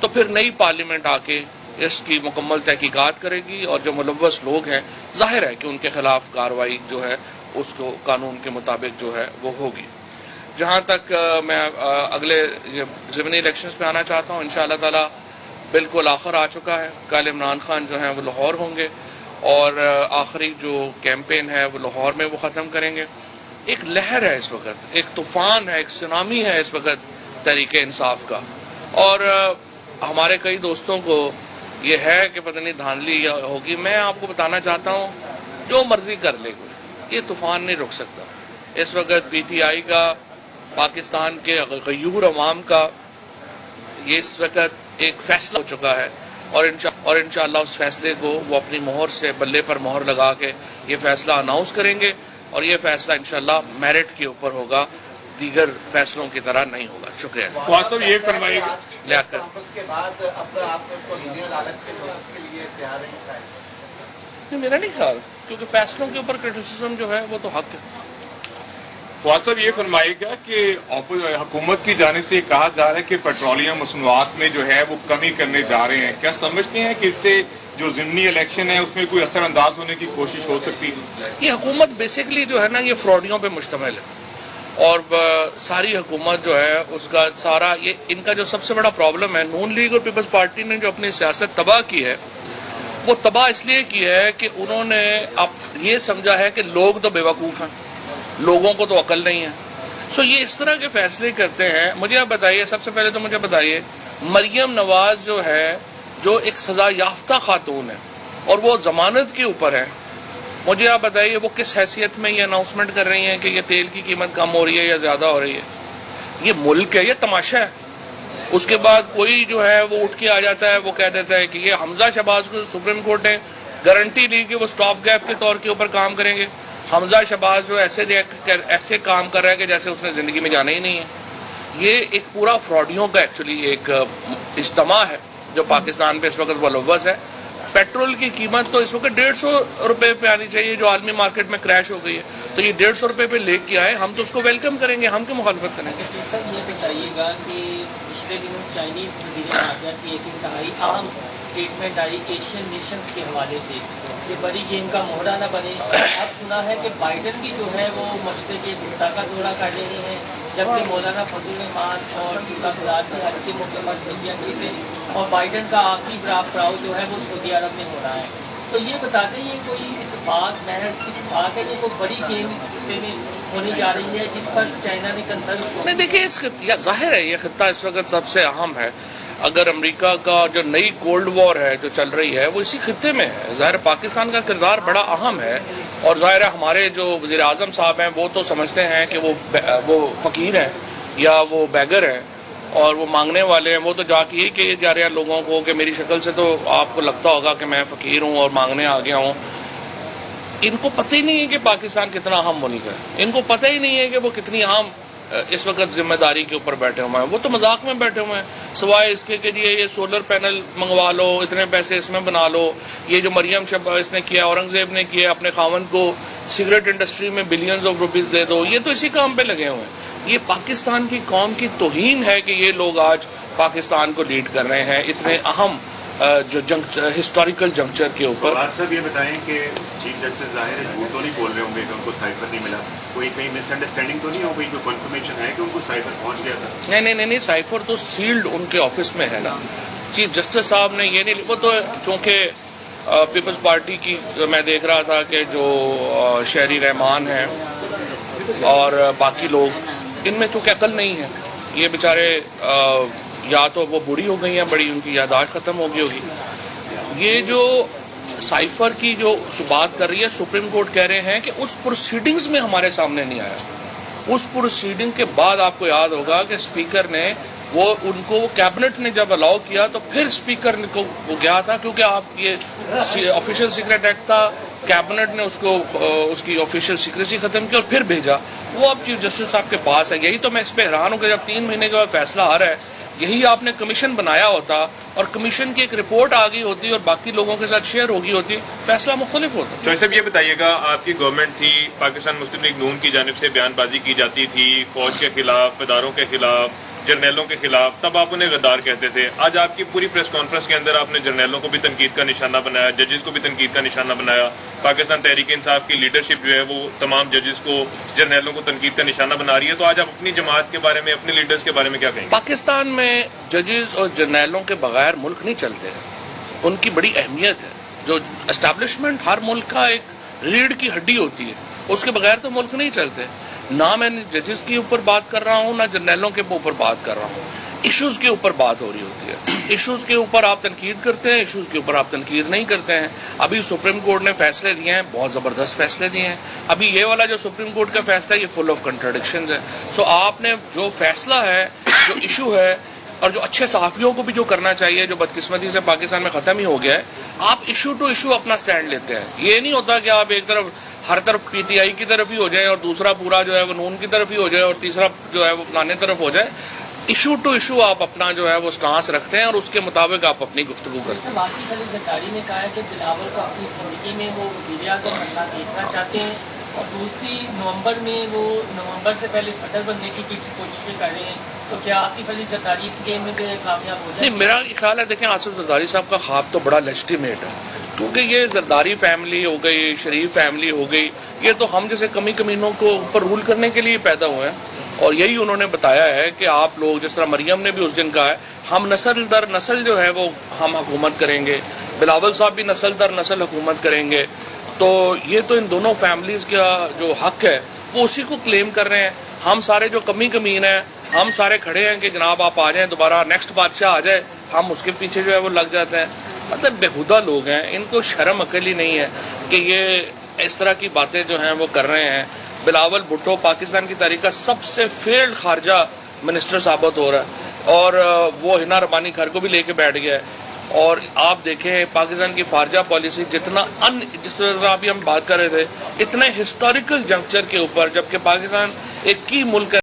تو پھر نئی پارلیمنٹ آ کے اس کی مکمل تحقیقات کرے گی اور جو ملوث لوگ ہیں ظاہر ہے کہ ان کے خلاف کارروائی جو ہے اس کو قانون کے مطابق جو ہے وہ ہوگی. جہاں تک میں اگلے ضمنی الیکشنز پہ آنا چاہتا ہوں، انشاءاللہ تعالی بالکل آخر آ چکا ہے. کل عمران خان جو ہیں وہ لاہور ہوں گے اور آخری جو کیمپین ہے وہ لاہور میں وہ ختم کریں گے. ایک لہر ہے اس وقت، ایک طوفان ہے، ایک سونامی ہے اس وقت تحریک انصاف کا، اور ہمارے کئی دوستوں کو یہ ہے کہ پتہ نہیں دھاندلی ہوگی. میں آپ کو بتانا چاہتا ہوں جو مرضی کر لے کوئی، یہ طوفان نہیں رک سکتا. اس وقت پی ٹی آئی کا، پاکستان کے غیور عوام کا یہ اس وقت ایک فیصلہ ہو چکا ہے، اور انشاءاللہ اس فیصلے کو وہ اپنی مہر سے بلے پر مہر لگا کے یہ فیصلہ اناؤنس کریں گے، اور یہ فیصلہ انشاءاللہ میرٹ کے اوپر ہوگا، دیگر فیصلوں کی طرح نہیں ہوگا. شکریہ. فواد صاحب یہ فرمائیے میرا نہیں خیال، کیونکہ فیصلوں کے اوپر کرٹیسزم جو ہے وہ تو حق ہے. فواد صاحب یہ فرمائے گا کہ حکومت کی جانب سے کہا جا رہا ہے کہ پیٹرولیم مصنوعات میں جو ہے وہ کمی کرنے جا رہے ہیں، کیا سمجھتے ہیں کہ اس سے جو ضمنی الیکشن ہے اس میں کوئی اثر انداز ہونے کی کوشش ہو سکتی ہے؟ یہ حکومت بیسیکلی جو ہے نا یہ فراڈیوں پہ مشتمل ہے، اور ساری حکومت جو ہے اس کا سارا یہ ان کا جو سب سے بڑا پرابلم ہے، نون لیگ اور پیپلز پارٹی نے جو اپنی سیاست تباہ کی ہے وہ تباہ اس لیے کی ہے کہ انہوں نے اب یہ سمجھا ہے کہ لوگ تو بے وقوف ہیں، لوگوں کو تو عقل نہیں ہے. سو یہ اس طرح کے فیصلے کرتے ہیں. مجھے آپ بتائیے، سب سے پہلے تو مجھے بتائیے، مریم نواز جو ہے جو ایک سزا یافتہ خاتون ہے اور وہ ضمانت کے اوپر ہے، مجھے آپ بتائیے وہ کس حیثیت میں یہ اناؤنسمنٹ کر رہی ہیں کہ یہ تیل کی قیمت کم ہو رہی ہے یا زیادہ ہو رہی ہے؟ یہ ملک ہے، یہ تماشا ہے. اس کے بعد کوئی جو ہے وہ اٹھ کے آ جاتا ہے، وہ کہہ دیتا ہے کہ یہ حمزہ شہباز کو سپریم کورٹ نے گارنٹی لی کہ وہ سٹاپ گیپ کے طور کے اوپر کام کریں گے. حمزہ شہباز جو ایسے کام کر رہا ہے کہ جیسے اس نے زندگی میں جانا ہی نہیں ہے. یہ ایک پورا فراڈیوں کا ایکچولی ایک اجتماع ہے جو پاکستان پہ اس وقت ملوث ہے. پیٹرول کی قیمت تو اس وقت 150 روپے پہ آنی چاہیے جو عالمی مارکیٹ میں کریش ہو گئی ہے، تو یہ 150 روپے پہ لے کے آئے، ہم تو اس کو ویلکم کریں گے، ہم کی مخالفت کریں گے. سر یہ بتائیے گا کہ پچھلے دنوں چائنیز وزیر خارجہ کی ایک انتہائی اہم اسٹیٹمنٹ آئی ایشین نیشنز کے حوالے سے کہ بڑی گیم کا مہرہ نہ بنے. اب سنا ہے کہ بائیڈن بھی جو ہے وہ مشرق وسطیٰ کا دورہ کر رہے ہیں، جبکہ مولانا فضل الرحمان اور شیخ سراج نے حج کے موقع پر چھٹیاں کی تھیں، اور بائیڈن کا آخری پڑاؤ جو ہے وہ سعودی عرب میں ہو رہا ہے. تو یہ بتاتے ہیں یہ کوئی اتفاق محض اتفاق ہے، یہ کوئی بڑی گیم اس خطے میں ہونے جا رہی ہے جس پر چائنا نے کنسرن شو. نہیں دیکھیے، اس خطہ ظاہر ہے یہ خطہ اس وقت سب سے اہم ہے. اگر امریکہ کا جو نئی کولڈ وار ہے جو چل رہی ہے وہ اسی خطے میں ہے. ظاہر پاکستان کا کردار بڑا اہم ہے، اور ظاہر ہمارے جو وزیر اعظم صاحب ہیں وہ تو سمجھتے ہیں کہ وہ فقیر ہیں یا وہ بیگر ہیں اور وہ مانگنے والے ہیں. وہ تو جا کے یہی کہے جا رہے ہیں لوگوں کو کہ میری شکل سے تو آپ کو لگتا ہوگا کہ میں فقیر ہوں اور مانگنے آ گیا ہوں. ان کو پتہ ہی نہیں ہے کہ پاکستان کتنا اہم ملک ہے، ان کو پتہ ہی نہیں ہے کہ وہ کتنی اہم اس وقت ذمہ داری کے اوپر بیٹھے ہوئے ہیں. وہ تو مذاق میں بیٹھے ہوئے ہیں، سوائے اس کے کہ یہ سولر پینل منگوا لو، اتنے پیسے اس میں بنا لو. یہ جو مریم شہباز نے کیا، اورنگزیب نے کیا، اپنے خاوند کو سگریٹ انڈسٹری میں بلینز آف روپیز دے دو، یہ تو اسی کام پہ لگے ہوئے ہیں. یہ پاکستان کی قوم کی توہین ہے کہ یہ لوگ آج پاکستان کو لیڈ کر رہے ہیں اتنے اہم جو ہسٹوریکل جنکچر کے اوپر. فواد صاحب یہ بتائیں کہ چیف جسٹس ظاہر ہے جھوٹ تو نہیں بول رہے ہوں گے کہ ان کو سائفر نہیں ملا، کوئی کہیں مس انڈرسٹینڈنگ تو نہیں ہو گئی، کوئی کنفرمیشن ہے کہ ان کو سائفر پہنچ گیا تھا؟ نہیں، سائفر تو سیلڈ ان کے آفس میں ہے نا. چیف جسٹس صاحب نے یہ نہیں، وہ تو چونکہ پیپلز پارٹی کی میں دیکھ رہا تھا کہ جو شہری رحمان ہیں اور باقی لوگ، ان میں چونکہ عقل نہیں ہے، یہ بیچارے یا تو وہ بوڑھی ہو گئی ہیں، بڑی ان کی یادداشت ختم ہو گئی ہوگی. یہ جو سائفر کی جو بات کر رہی ہے سپریم کورٹ کہہ رہے ہیں کہ اس پروسیڈنگز میں ہمارے سامنے نہیں آیا. اس پروسیڈنگ کے بعد آپ کو یاد ہوگا کہ اسپیکر نے وہ ان کو کیبنٹ نے جب الاؤ کیا تو پھر اسپیکر کو وہ گیا تھا، کیونکہ آپ یہ آفیشیل سیکرٹ ایکٹ تھا، کیبنٹ نے اس کی آفیشیل سیکریسی ختم کی اور پھر بھیجا. وہ اب چیف جسٹس صاحب کے پاس ہے. یہی تو میں اس پہ حیران ہوں کہ جب 3 مہینے کے بعد فیصلہ آ رہا ہے، یہی آپ نے کمیشن بنایا ہوتا اور کمیشن کی ایک رپورٹ آ گئی ہوتی اور باقی لوگوں کے ساتھ شیئر ہوگی ہوتی، فیصلہ مختلف ہوتا. چوہدری صاحب یہ بتائیے گا، آپ کی گورنمنٹ تھی، پاکستان مسلم لیگ نون کی جانب سے بیان بازی کی جاتی تھی فوج کے خلاف، اداروں کے خلاف، جرنیلوں کے خلاف، تب آپ انہیں غدار کہتے تھے. آج آپ کی پوری پریس کانفرنس کے اندر آپ نے جرنیلوں کو بھی تنقید کا نشانہ بنایا، ججز کو بھی تنقید کا نشانہ بنایا. پاکستان تحریک انصاف کی لیڈرشپ جو ہے وہ تمام ججز کو، جرنیلوں کو تنقید کا نشانہ بنا رہی ہے. تو آج آپ اپنی جماعت کے بارے میں، اپنے لیڈرز کے بارے میں کیا کہیں گے؟ پاکستان میں ججز اور جرنیلوں کے بغیر ملک نہیں چلتے. ان کی بڑی اہمیت ہے. جو اسٹیبلشمنٹ ہر ملک کا ایک ریڑھ کی ہڈی ہوتی ہے، اس کے بغیر تو ملک نہیں چلتے. نہ میں ججز کے اوپر بات کر رہا ہوں، نہ جرنیلوں کے اوپر بات کر رہا ہوں. ایشوز کے اوپر بات ہو رہی ہوتی ہے. ایشوز کے اوپر آپ تنقید کرتے ہیں، ایشوز کے اوپر آپ تنقید نہیں کرتے ہیں. ابھی سپریم کورٹ نے فیصلے دیے ہیں، بہت زبردست فیصلے دیے ہیں. ابھی یہ والا جو سپریم کورٹ کا فیصلہ ہے، یہ فل آف کنٹراڈکشنز ہے. سو آپ نے جو فیصلہ ہے، جو ایشو ہے، اور جو اچھے صحافیوں کو بھی جو کرنا چاہیے، جو بدقسمتی سے پاکستان میں ختم ہی ہو گیا ہے، آپ ایشو ٹو ایشو اپنا سٹینڈ لیتے ہیں. یہ نہیں ہوتا کہ آپ ایک طرف ہر طرف پی ٹی آئی کی طرف ہی ہو جائیں اور دوسرا پورا جو ہے وہ نون کی طرف ہی ہو جائے اور تیسرا جو ہے وہ فلانے طرف ہو جائے. ایشو ٹو ایشو آپ اپنا جو ہے وہ سٹانس رکھتے ہیں اور اس کے مطابق آپ اپنی گفتگو کرتے ہیں. آصف علی زرداری نے کہا ہے کہ بلاول کو اپنی زندگی میں وہ وزیر اعظم بننا دیکھنا چاہتے ہیں، اور دوسری نومبر میں وہ نومبر سے پہلے صدر بننے کی کوششیں کر رہے ہیں. تو کیا آصف علی زرداری اس گیم میں کامیاب ہو جائے؟ نہیں، میرا خیال ہے، دیکھیں آصف زرداری صاحب کا خواب تو بڑا لیجٹیمیٹ ہے، کیونکہ یہ زرداری فیملی ہو گئی، شریف فیملی ہو گئی، یہ تو ہم جیسے کمی کمینوں کو اوپر رول کرنے کے لیے پیدا ہوئے ہیں. اور یہی انہوں نے بتایا ہے کہ آپ لوگ، جس طرح مریم نے بھی اس دن کہا ہے، ہم نسل در نسل جو ہے وہ ہم حکومت کریں گے. بلاول صاحب بھی نسل در نسل حکومت کریں گے. تو یہ تو ان دونوں فیملیز کا جو حق ہے وہ اسی کو کلیم کر رہے ہیں. ہم سارے جو کمی کمین ہیں، ہم سارے کھڑے ہیں کہ جناب آپ آ جائیں، دوبارہ نیکسٹ بادشاہ آ جائے، ہم اس کے پیچھے جو ہے وہ لگ جاتے ہیں. مطلب بےہودہ لوگ ہیں، ان کو شرم عقل ہی نہیں ہے کہ یہ اس طرح کی باتیں جو ہیں وہ کر رہے ہیں. بلاول بھٹو پاکستان کی تاریخ کا سب سے فیلڈ خارجہ منسٹر ثابت ہو رہا ہے، اور وہ ہنا ربانی گھر کو بھی لے کے بیٹھ گیا ہے. اور آپ دیکھیں پاکستان کی خارجہ پالیسی جتنا جس طرح ابھی ہم بات کر رہے تھے، اتنے ہسٹوریکل جنکچر کے اوپر، جبکہ پاکستان ایک کی ملک ہے.